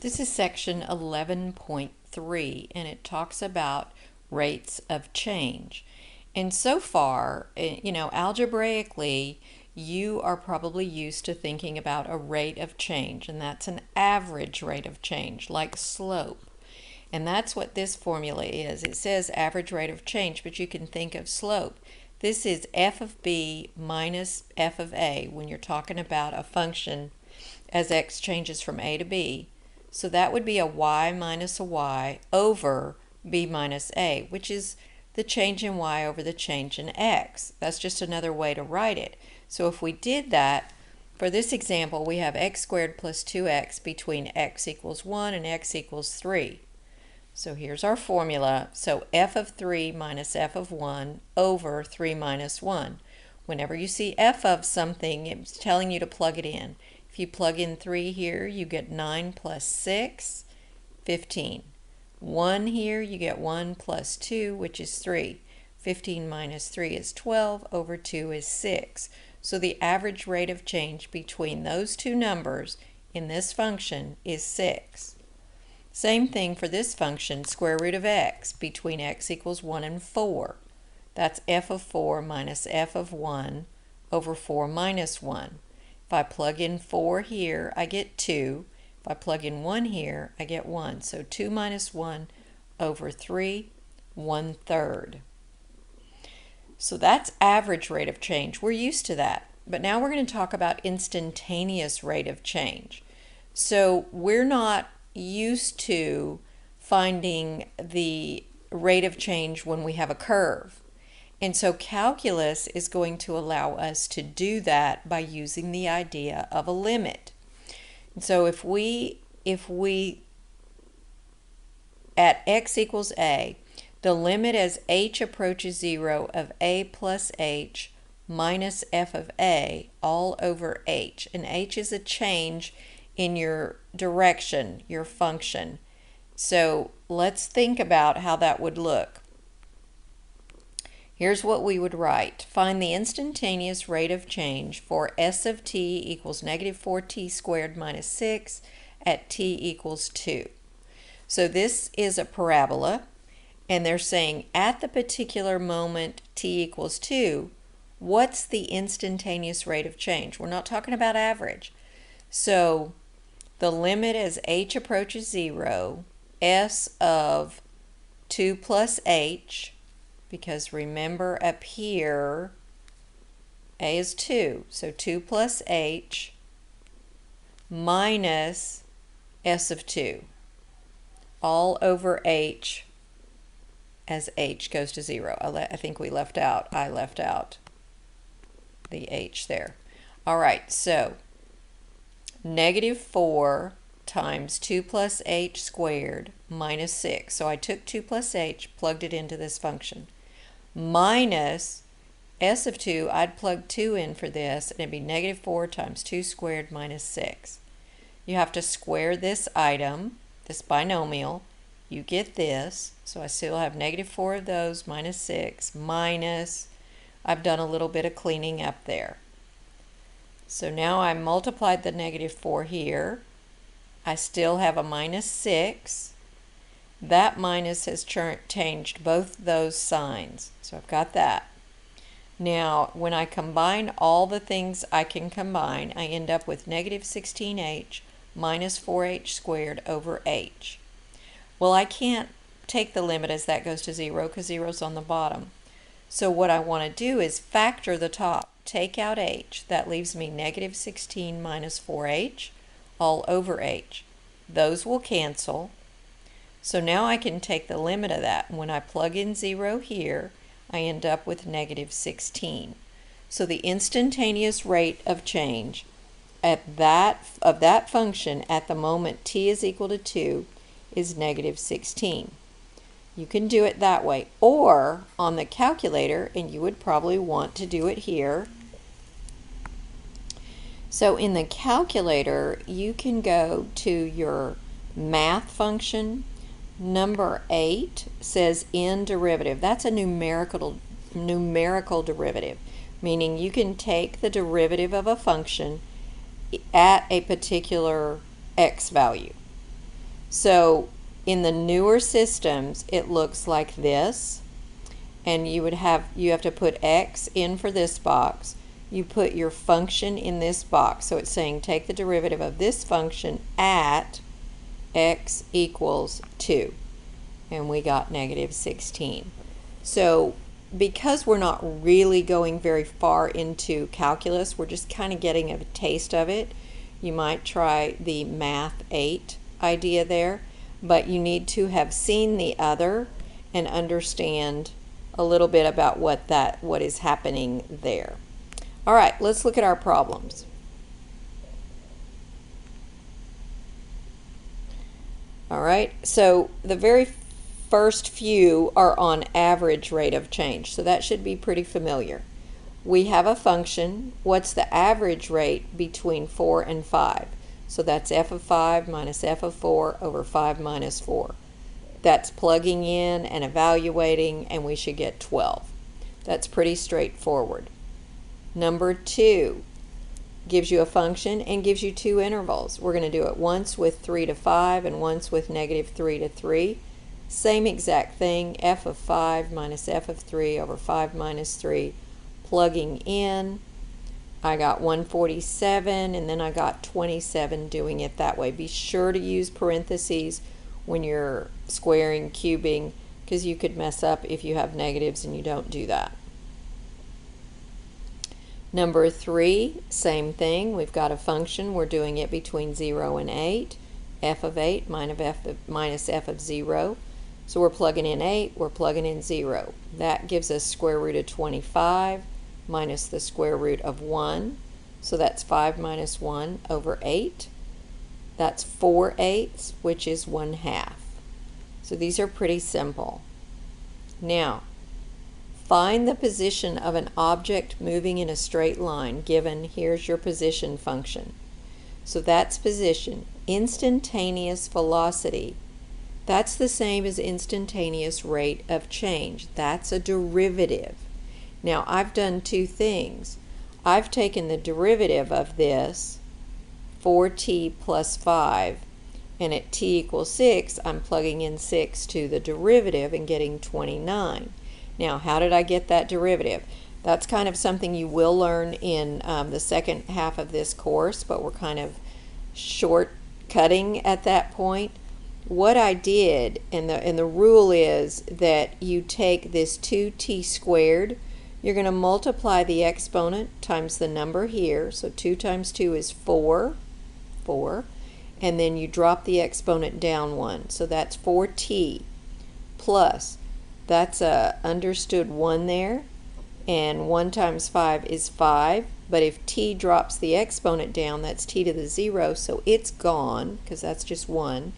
This is section 11.3, and it talks about rates of change. And so far, algebraically, you are probably used to thinking about a rate of change, and that's an average rate of change, like slope. And that's what this formula is. It says average rate of change, but you can think of slope. This is f of b minus f of a when you're talking about a function as x changes from a to b. So that would be a y minus a y over b minus a, which is the change in y over the change in x. That's just another way to write it. So if we did that, for this example, we have x squared plus 2x between x equals 1 and x equals 3. So here's our formula. So f of 3 minus f of 1 over 3 minus 1. Whenever you see f of something, it's telling you to plug it in. If you plug in 3 here, you get 9 plus 6, 15. 1 here, you get 1 plus 2, which is 3. 15 minus 3 is 12, over 2 is 6. So the average rate of change between those two numbers in this function is 6. Same thing for this function, square root of x, between x equals 1 and 4. That's f of 4 minus f of 1 over 4 minus 1. If I plug in 4 here, I get 2. If I plug in 1 here, I get 1. So 2 minus 1 over 3, 1/3. So that's average rate of change. We're used to that. But now we're going to talk about instantaneous rate of change. So we're not used to finding the rate of change when we have a curve. And so calculus is going to allow us to do that by using the idea of a limit. And so if we at x equals a, the limit as h approaches 0 of a plus h minus f of a all over h. And h is a change in your direction, your function. So let's think about how that would look. Here's what we would write. Find the instantaneous rate of change for s of t equals negative 4t squared minus 6 at t equals 2. So this is a parabola, and they're saying at the particular moment t equals 2, what's the instantaneous rate of change? We're not talking about average. So the limit as h approaches 0, s of 2 plus h, because remember up here, a is 2, so 2 plus h minus s of 2, all over h as h goes to 0. I think I left out the h there. All right, so negative 4 times 2 plus h squared minus 6. So I took 2 plus h, plugged it into this function. Minus s of 2, I'd plug 2 in for this, and it'd be negative 4 times 2 squared minus 6. You have to square this item, this binomial. You get this, so I still have negative 4 of those minus 6 minus, I've done a little bit of cleaning up there. So now I multiplied the negative 4 here. I still have a minus 6. That minus has changed both those signs. So I've got that. Now, when I combine all the things I can combine, I end up with negative 16h minus 4h squared over h. Well, I can't take the limit as that goes to 0 because 0 is on the bottom. So what I want to do is factor the top. Take out h. That leaves me negative 16 minus 4h all over h. Those will cancel. So now I can take the limit of that. When I plug in 0 here, I end up with negative 16. So the instantaneous rate of change of that function at the moment t is equal to 2 is negative 16. You can do it that way, or on the calculator, and you would probably want to do it here. So in the calculator, you can go to your math function. Number 8 says n derivative. That's a numerical derivative, meaning you can take the derivative of a function at a particular x value. So in the newer systems, it looks like this, and you have to put x in for this box. You put your function in this box. So it's saying take the derivative of this function at x equals 2. And we got negative 16. So because we're not really going very far into calculus, we're just kind of getting a taste of it. You might try the Math 8 idea there, but you need to have seen the other and understand a little bit about what is happening there. All right, let's look at our problems. All right, so the very first few are on average rate of change, so that should be pretty familiar. We have a function. What's the average rate between 4 and 5? So that's f of 5 minus f of 4 over 5 minus 4. That's plugging in and evaluating, and we should get 12. That's pretty straightforward. Number 2 gives you a function and gives you two intervals. We're going to do it once with 3 to 5 and once with negative 3 to 3. Same exact thing, f of 5 minus f of 3 over 5 minus 3. Plugging in, I got 147, and then I got 27 doing it that way. Be sure to use parentheses when you're squaring, cubing, because you could mess up if you have negatives and you don't do that. Number 3, same thing. We've got a function. We're doing it between 0 and 8. F of 8 minus f of 0. So we're plugging in 8, we're plugging in 0. That gives us square root of 25 minus the square root of 1. So that's 5 minus 1 over 8. That's 4/8, which is 1/2. So these are pretty simple. Now, find the position of an object moving in a straight line given, here's your position function. So that's position. Instantaneous velocity, that's the same as instantaneous rate of change. That's a derivative. Now I've done two things. I've taken the derivative of this, 4t plus 5, and at t equals 6, I'm plugging in 6 to the derivative and getting 29. Now, how did I get that derivative? That's kind of something you will learn in the second half of this course, but we're kind of shortcutting at that point. What I did, and the rule is that you take this 2t squared, you're going to multiply the exponent times the number here, so 2 times 2 is 4, and then you drop the exponent down 1, so that's 4t plus, that's a understood 1 there, and 1 times 5 is 5, but if t drops the exponent down, that's t to the 0, so it's gone, because that's just 1,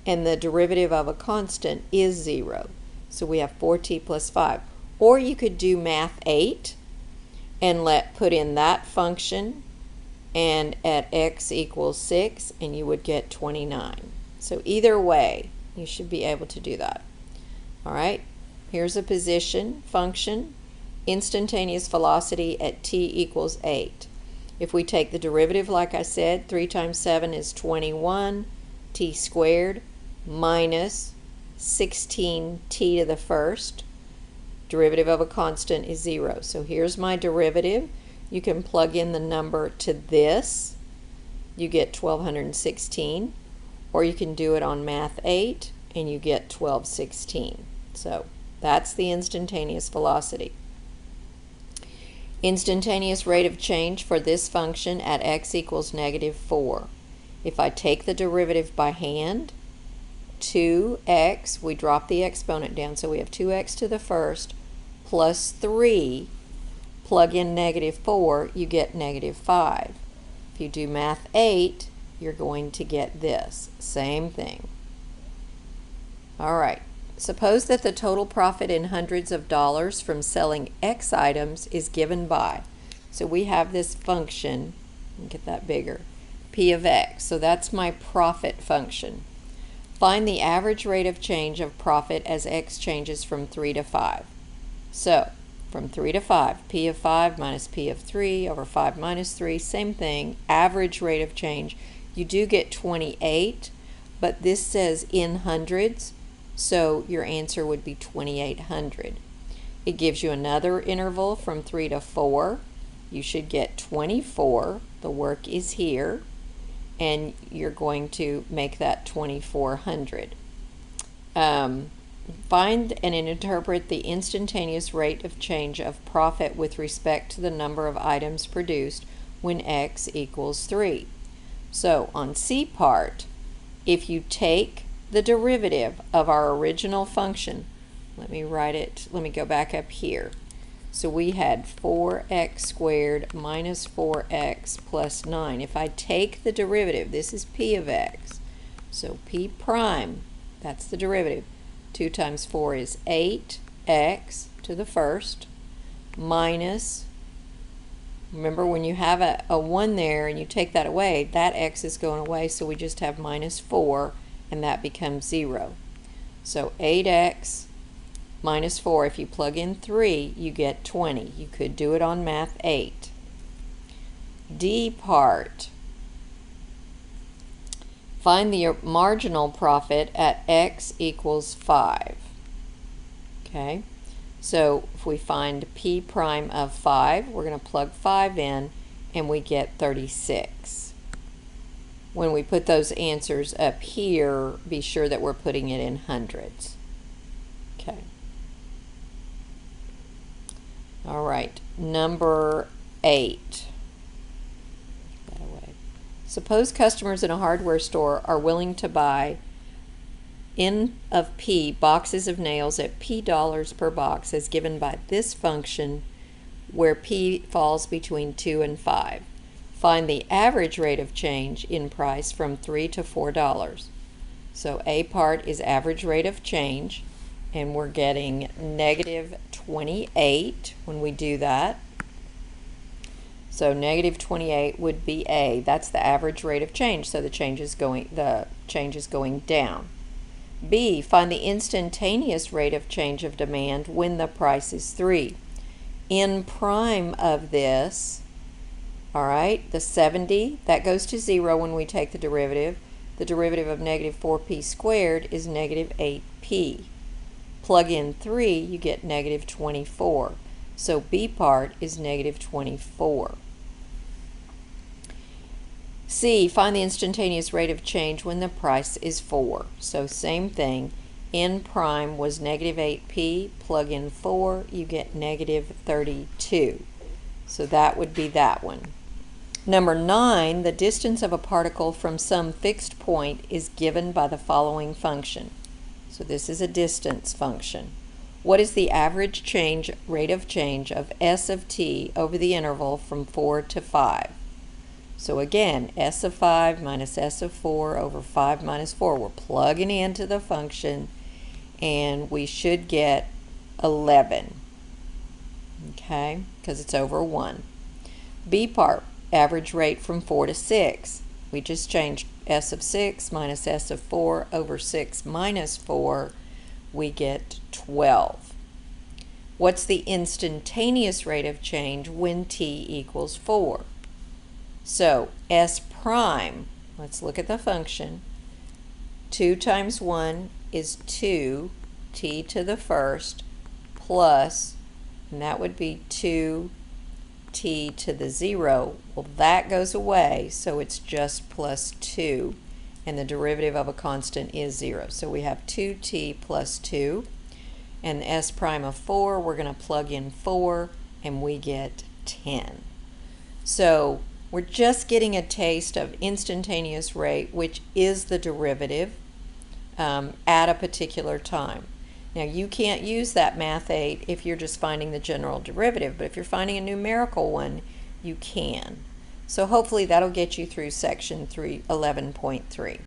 and the derivative of a constant is 0. So we have 4t plus 5. Or you could do Math 8 and put in that function and at x equals 6, and you would get 29. So either way, you should be able to do that. All right, here's a position function, instantaneous velocity at t equals 8. If we take the derivative, like I said, 3 times 7 is 21, t squared minus 16t to the first. Derivative of a constant is 0. So here's my derivative. You can plug in the number to this. You get 1216. Or you can do it on Math 8 and you get 1216. So that's the instantaneous velocity. Instantaneous rate of change for this function at x equals negative 4. If I take the derivative by hand, 2x, we drop the exponent down, so we have 2x to the first plus 3, plug in negative 4, you get negative 5. If you do Math 8, you're going to get this. Same thing. All right. Suppose that the total profit in hundreds of dollars from selling X items is given by, so we have this function, get that bigger, P of X, so that's my profit function. Find the average rate of change of profit as X changes from 3 to 5. So, from 3 to 5, P of 5 minus P of 3 over 5 minus 3, same thing, average rate of change. You do get 28, but this says in hundreds, so your answer would be 2,800. It gives you another interval from 3 to 4. You should get 24. The work is here, and you're going to make that 2,400. Find and interpret the instantaneous rate of change of profit with respect to the number of items produced when x equals 3. So on C part, if you take the derivative of our original function, let me go back up here. So we had 4x squared minus 4x plus 9. If I take the derivative, this is p of x. So p prime, that's the derivative. 2 times 4 is 8x to the first minus, remember when you have a 1 there and you take that away, that x is going away, so we just have minus 4, and that becomes 0. So 8x minus 4, if you plug in 3, you get 20. You could do it on Math 8. D part. Find the marginal profit at x equals 5. Okay, so if we find p prime of 5, we're going to plug 5 in, and we get 36. When we put those answers up here, be sure that we're putting it in hundreds. Okay. All right, number 8. That away. Suppose customers in a hardware store are willing to buy N of P boxes of nails at P dollars per box as given by this function where P falls between 2 and 5. Find the average rate of change in price from $3 to $4. So A part is average rate of change, and we're getting negative 28 when we do that. So negative 28 would be A. That's the average rate of change, so the change is going down. B, find the instantaneous rate of change of demand when the price is 3. In prime of this, all right, the 70, that goes to 0 when we take the derivative. The derivative of negative 4p squared is negative 8p. Plug in 3, you get negative 24. So B part is negative 24. C, find the instantaneous rate of change when the price is 4. So same thing. N prime was negative 8p. Plug in 4, you get negative 32. So that would be that one. Number 9, the distance of a particle from some fixed point is given by the following function. So this is a distance function. What is the average rate of change of s of t over the interval from 4 to 5? So again, s of 5 minus s of 4 over 5 minus 4. We're plugging into the function, and we should get 11. Okay, because it's over 1. B part, average rate from 4 to 6. We just changed s of 6 minus s of 4 over 6 minus 4. We get 12. What's the instantaneous rate of change when t equals 4? So s prime, let's look at the function. 2 times 1 is 2, t to the first, plus, and that would be 2 t to the 0. Well, that goes away, so it's just plus 2, and the derivative of a constant is 0. So we have 2t plus 2, and the s prime of 4, we're going to plug in 4, and we get 10. So we're just getting a taste of instantaneous rate, which is the derivative at a particular time. Now, you can't use that Math 8 if you're just finding the general derivative, but if you're finding a numerical one, you can. So hopefully that'll get you through section 11.3.